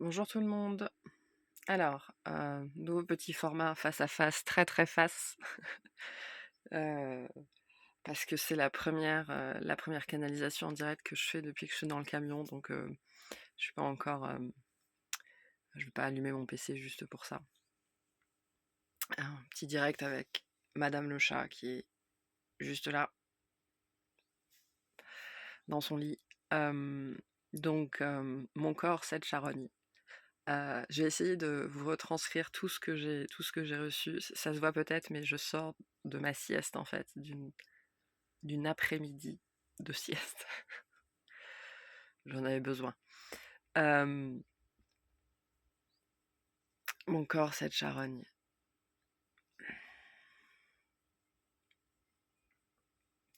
Bonjour tout le monde. Alors, nouveau petit format face à face, très, très face, heu, parce que c'est la première canalisation en direct que je fais depuis que je suis dans le camion, donc je suis pas encore, je vais pas allumer mon PC juste pour ça. Un petit direct avec madame le chat qui est juste là, dans son lit. Mon corps, cette charogne. Je vais essayer de vous retranscrire tout ce que j'ai reçu. Ça se voit peut-être, mais je sors de ma sieste en fait, d'une après-midi de sieste. J'en avais besoin. Mon corps, cette charogne.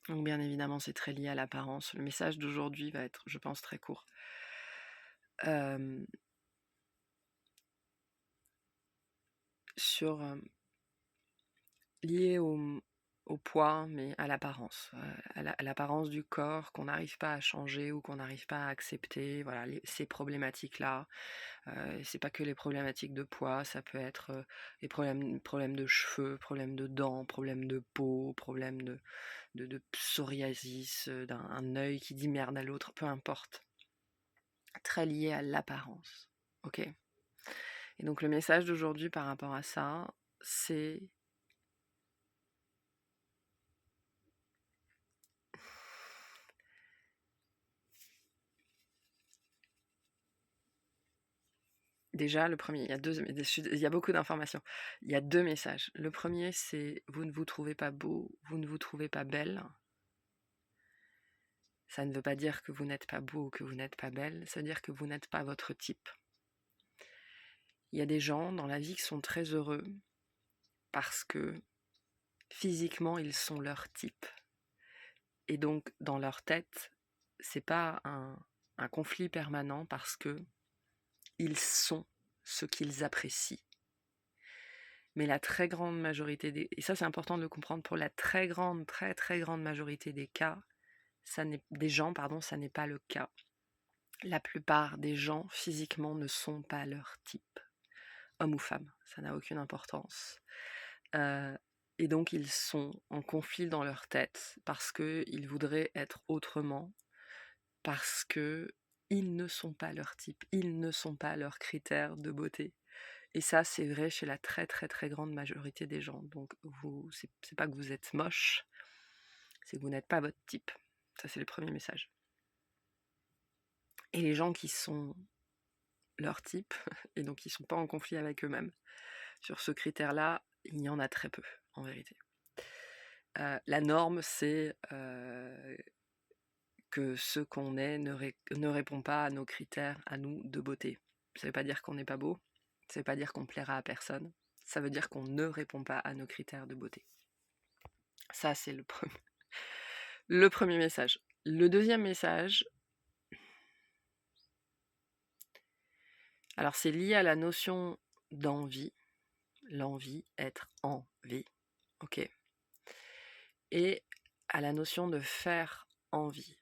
Donc bien évidemment, c'est très lié à l'apparence. Le message d'aujourd'hui va être, je pense, très court. Sur lié au poids, mais à l'apparence, à l'apparence du corps qu'on n'arrive pas à changer ou qu'on n'arrive pas à accepter. Voilà, ces problématiques-là. C'est pas que les problématiques de poids, ça peut être les problèmes de cheveux, problèmes de dents, problèmes de peau, problèmes de psoriasis, un œil qui dit merde à l'autre, peu importe. Très lié à l'apparence. Ok. Et donc le message d'aujourd'hui par rapport à ça, c'est déjà le premier. Il y a beaucoup d'informations. Il y a deux messages. Le premier, c'est vous ne vous trouvez pas beau, vous ne vous trouvez pas belle. Ça ne veut pas dire que vous n'êtes pas beau ou que vous n'êtes pas belle, ça veut dire que vous n'êtes pas votre type. Il y a des gens dans la vie qui sont très heureux parce que physiquement ils sont leur type. Et donc dans leur tête, c'est pas un conflit permanent parce que ils sont ce qu'ils apprécient. Mais la très grande majorité et ça c'est important de le comprendre, pour la très grande majorité des cas, des gens, ça n'est pas le cas. La plupart des gens physiquement ne sont pas leur type, homme ou femme, ça n'a aucune importance. Et donc ils sont en conflit dans leur tête parce qu'ils voudraient être autrement, parce que ils ne sont pas leur type, ils ne sont pas leurs critères de beauté. Et ça, c'est vrai chez la très très très grande majorité des gens. Donc c'est pas que vous êtes moche, c'est que vous n'êtes pas votre type. Ça, c'est le premier message. Et les gens qui sont leur type, et donc qui sont pas en conflit avec eux-mêmes, sur ce critère-là, il y en a très peu, en vérité. La norme, c'est que ce qu'on est ne répond pas à nos critères, à nous, de beauté. Ça veut pas dire qu'on n'est pas beau, ça veut pas dire qu'on plaira à personne, ça veut dire qu'on ne répond pas à nos critères de beauté. Ça, c'est le premier message. Le deuxième message, alors c'est lié à la notion d'envie, l'envie, être en vie, ok, et à la notion de faire envie.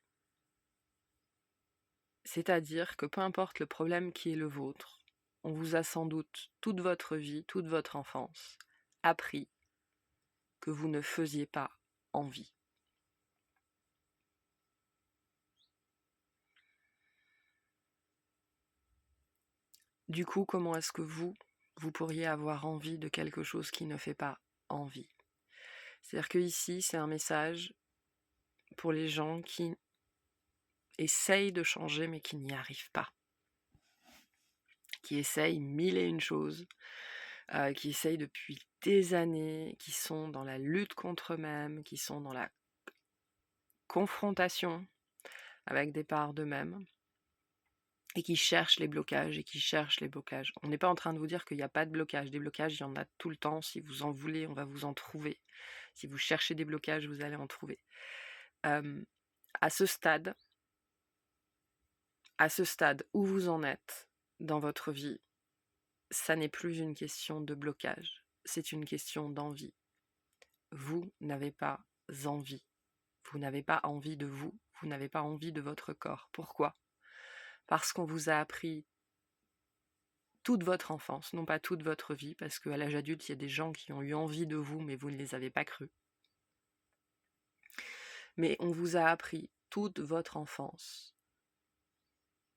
C'est-à-dire que peu importe le problème qui est le vôtre, on vous a sans doute toute votre vie, toute votre enfance, appris que vous ne faisiez pas envie. Du coup, comment est-ce que vous pourriez avoir envie de quelque chose qui ne fait pas envie? C'est-à-dire que ici, c'est un message pour les gens qui essayent de changer mais qui n'y arrivent pas, qui essayent mille et une choses, qui essayent depuis des années, qui sont dans la lutte contre eux-mêmes, qui sont dans la confrontation avec des parts d'eux-mêmes, et qui cherchent les blocages, et qui cherchent les blocages. On n'est pas en train de vous dire qu'il n'y a pas de blocage. Des blocages, il y en a tout le temps. Si vous en voulez, on va vous en trouver. Si vous cherchez des blocages, vous allez en trouver. À ce stade où vous en êtes dans votre vie, ça n'est plus une question de blocage, c'est une question d'envie. Vous n'avez pas envie. Vous n'avez pas envie de vous. Vous n'avez pas envie de votre corps. Pourquoi ? Parce qu'on vous a appris toute votre enfance, non pas toute votre vie, parce qu'à l'âge adulte, il y a des gens qui ont eu envie de vous, mais vous ne les avez pas crus. Mais on vous a appris toute votre enfance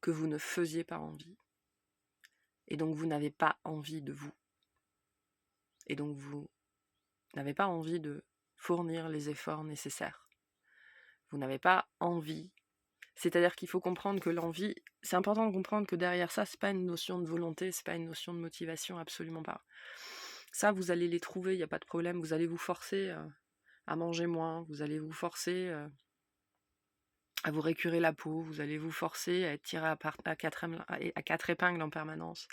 que vous ne faisiez pas envie. Et donc vous n'avez pas envie de vous. Et donc vous n'avez pas envie de fournir les efforts nécessaires. Vous n'avez pas envie. C'est-à-dire qu'il faut comprendre que l'envie, c'est important de comprendre que derrière ça, c'est pas une notion de volonté, c'est pas une notion de motivation, absolument pas. Ça, vous allez les trouver, il n'y a pas de problème. Vous allez vous forcer à manger moins, vous allez vous forcer à vous récurer la peau, vous allez vous forcer à être tiré à quatre épingles en permanence.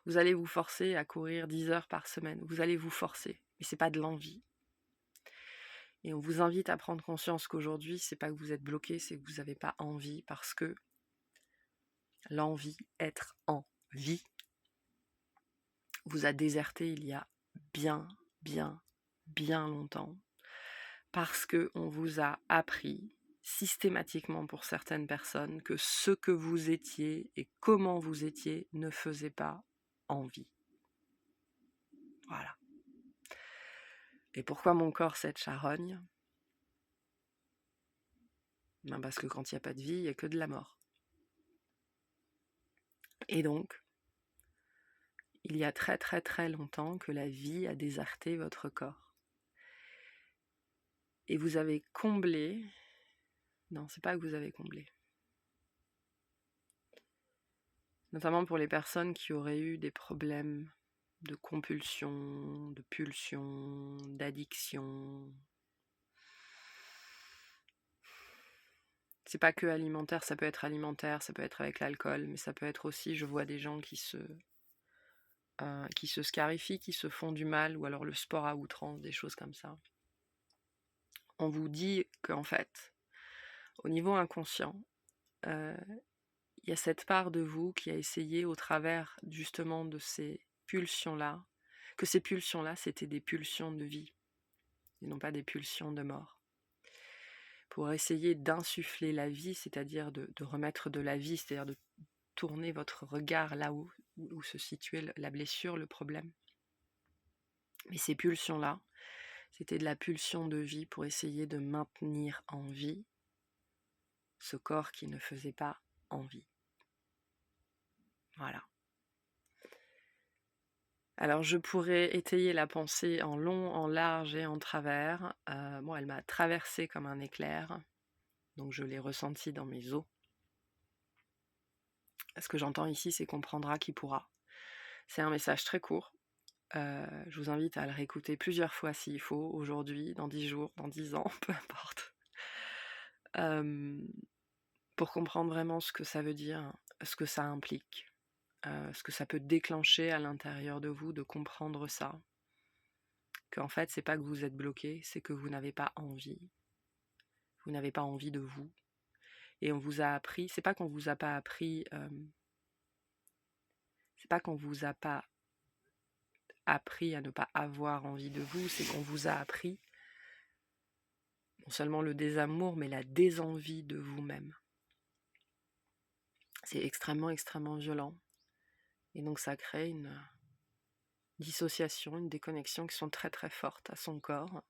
Vous allez vous forcer à courir 10 heures par semaine. Vous allez vous forcer, mais c'est pas de l'envie. Et on vous invite à prendre conscience qu'aujourd'hui, c'est pas que vous êtes bloqué, c'est que vous n'avez pas envie, parce que l'envie, être en vie, vous a déserté il y a bien longtemps, parce que on vous a appris systématiquement pour certaines personnes que ce que vous étiez et comment vous étiez ne faisait pas envie. Voilà. Et pourquoi mon corps cette charogne ? Ben parce que quand il n'y a pas de vie, il n'y a que de la mort. Et donc, il y a très longtemps que la vie a déserté votre corps. Et vous avez comblé... Non, c'est pas que vous avez comblé. Notamment pour les personnes qui auraient eu des problèmes de compulsion, de pulsion, d'addiction. C'est pas que alimentaire, ça peut être alimentaire, ça peut être avec l'alcool, mais ça peut être aussi, je vois des gens qui se scarifient, qui se font du mal, ou alors le sport à outrance, des choses comme ça. On vous dit qu'en fait, au niveau inconscient, il y a cette part de vous qui a essayé au travers justement de ces pulsions-là, que ces pulsions-là, c'était des pulsions de vie, et non pas des pulsions de mort. Pour essayer d'insuffler la vie, c'est-à-dire de remettre de la vie, c'est-à-dire de tourner votre regard là où se situait la blessure, le problème. Mais ces pulsions-là, c'était de la pulsion de vie pour essayer de maintenir en vie ce corps qui ne faisait pas envie. Voilà. Alors je pourrais étayer la pensée en long, en large et en travers. Elle m'a traversée comme un éclair, donc je l'ai ressentie dans mes os. Ce que j'entends ici, c'est comprendra qui pourra. C'est un message très court. Je vous invite à le réécouter plusieurs fois s'il faut, aujourd'hui, dans 10 jours, dans 10 ans, peu importe. Pour comprendre vraiment ce que ça veut dire, ce que ça implique, ce que ça peut déclencher à l'intérieur de vous, de comprendre ça. Qu'en fait, c'est pas que vous êtes bloqué, c'est que vous n'avez pas envie. Vous n'avez pas envie de vous. Et on vous a appris, c'est pas qu'on vous a pas appris, c'est pas qu'on vous a pas appris à ne pas avoir envie de vous, c'est qu'on vous a appris non seulement le désamour, mais la désenvie de vous-même. C'est extrêmement violent. Et donc ça crée une dissociation, une déconnexion qui sont très fortes à son corps.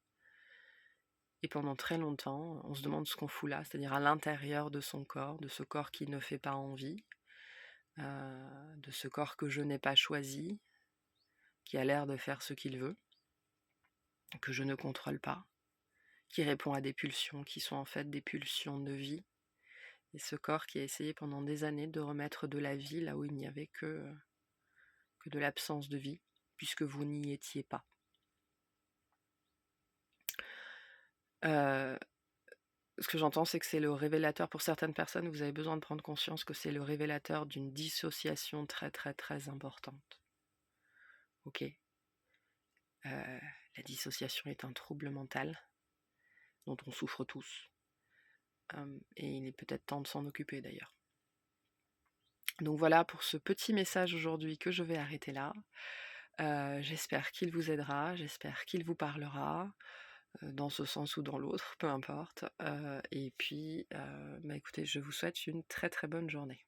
Et pendant très longtemps, on se demande ce qu'on fout là, c'est-à-dire à l'intérieur de son corps, de ce corps qui ne fait pas envie, de ce corps que je n'ai pas choisi, qui a l'air de faire ce qu'il veut, que je ne contrôle pas, qui répond à des pulsions qui sont en fait des pulsions de vie. Et ce corps qui a essayé pendant des années de remettre de la vie là où il n'y avait que de l'absence de vie, puisque vous n'y étiez pas. Ce que j'entends, c'est que c'est le révélateur, pour certaines personnes, vous avez besoin de prendre conscience que c'est le révélateur d'une dissociation très importante. Ok. La dissociation est un trouble mental dont on souffre tous. Et il est peut-être temps de s'en occuper d'ailleurs. Donc voilà pour ce petit message aujourd'hui que je vais arrêter là. J'espère qu'il vous aidera, j'espère qu'il vous parlera, dans ce sens ou dans l'autre, peu importe. Et puis, écoutez, je vous souhaite une très bonne journée.